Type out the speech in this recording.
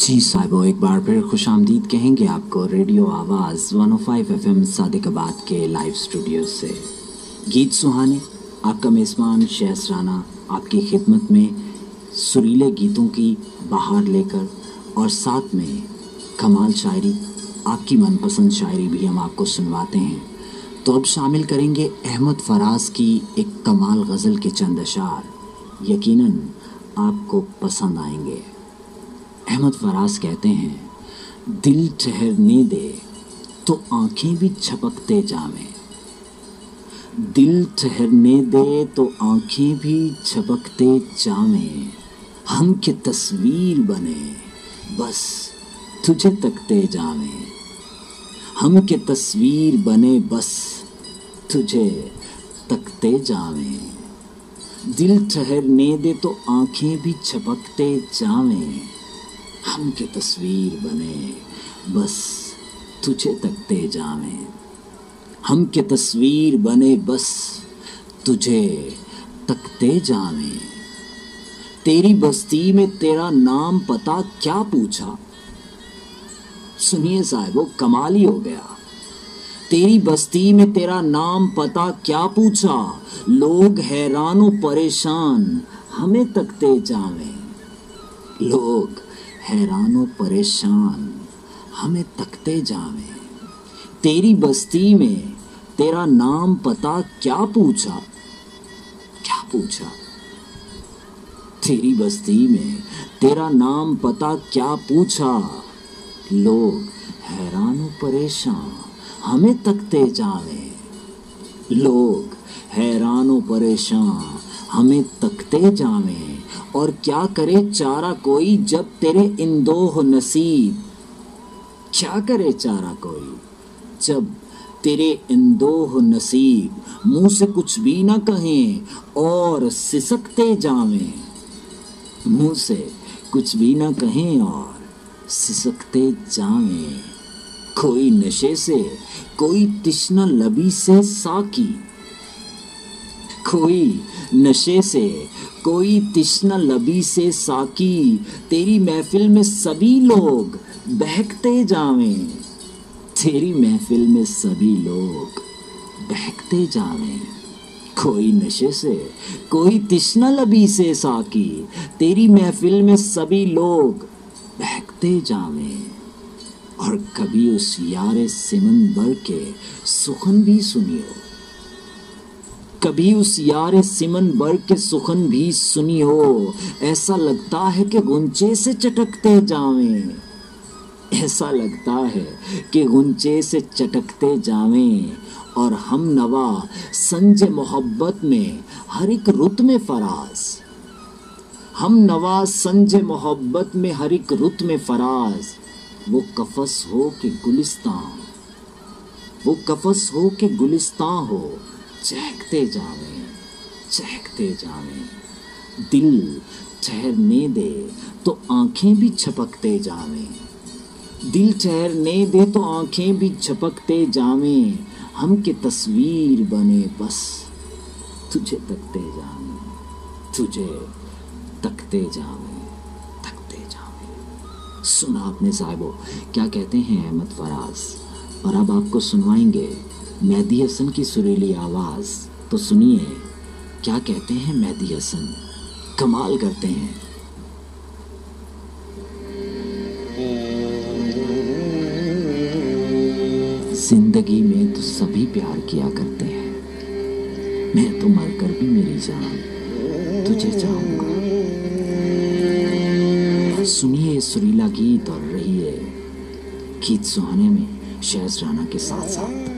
जी साहिबो, एक बार फिर खुशामदीद कहेंगे आपको रेडियो आवाज़ 105 FM सादिकाबाद के लाइव स्टूडियो से। गीत सुहाने, आपका मेज़बान शहस राना आपकी खिदमत में सुरीले गीतों की बहार लेकर, और साथ में कमाल शायरी, आपकी मनपसंद शायरी भी हम आपको सुनवाते हैं। तो अब शामिल करेंगे अहमद फराज की एक कमाल गज़ल के चंद अशार, यकीनन आपको पसंद आएंगे। अहमद फराज कहते हैं, दिल ठहरने दे तो आंखें भी झपकते जावें, दिल ठहरने दे तो आंखें भी झपकते जावें, हम के तस्वीर बने बस तुझे तकते जावें, हम के तस्वीर बने बस तुझे तकते जावें, दिल ठहरने दे तो आंखें भी झपकते जावें, हम के तस्वीर बने बस तुझे तकते जावें, हम के तस्वीर बने बस तुझे तकते जावें। तेरी बस्ती में तेरा नाम पता क्या पूछा, सुनिए साहिबो, कमाल ही हो गया। तेरी बस्ती में तेरा नाम पता क्या पूछा, लोग हैरान परेशान हमें तकते जावें, लोग हैरान परेशान हमें तकते जावें। तेरी बस्ती में तेरा नाम पता क्या पूछा, क्या पूछा, तेरी बस्ती में तेरा नाम पता क्या पूछा, लोग हैरान परेशान हमें तकते जावें, लोग हैरान परेशान हमें तकते जावें। और क्या करे चारा कोई जब तेरे इंदोह नसीब, क्या करे चारा कोई जब तेरे इंदोह नसीब, मुंह से कुछ भी ना कहें और सिसकते जावें, मुंह से कुछ भी ना कहें और सिसकते जावें। कोई नशे से, कोई तिश्ना लबी से साकी, कोई नशे से, कोई तिश्ना लबी से साकी, तेरी महफिल में सभी लोग बहकते जावें, तेरी महफिल में सभी लोग बहकते जावें। कोई नशे से, कोई तिश्ना लबी से साकी, तेरी महफिल में सभी लोग बहकते जावें। और कभी उस यारे सिमन बर के सुखन भी सुनियो, कभी उस यारे सिमन बर के सुखन भी सुनी हो, ऐसा लगता है कि गुंचे से चटकते जावें, ऐसा लगता है कि गुंचे से चटकते जावें। और हम नवा संज मोहब्बत में हर एक रुत में फराज, हम नवा संज मोहब्बत में हर एक रुत में फराज, वो कफस हो के गुलिस्तां, वो कफस हो के गुलिस्तां हो, चहकते जावें, चहकते जावें। दिल ठहरने दे तो आंखें भी झपकते जावें, दिल ठहरने दे तो आंखें भी झपकते जावें, हम के तस्वीर बने बस तुझे तकते जावें, तुझे तकते जावें, तकते जावें। सुना आपने साहिबो, क्या कहते हैं अहमद फराज। और अब आपको सुनवाएंगे मेहदी हसन की सुरीली आवाज़। तो सुनिए क्या कहते हैं मेहदी हसन, कमाल करते हैं। जिंदगी में तो सभी प्यार किया करते हैं, मैं तो मरकर भी मेरी जान तुझे चाहूंगा। सुनिए सुरीला गीत और रहिए गीत सुहाने में शहस राना के साथ साथ।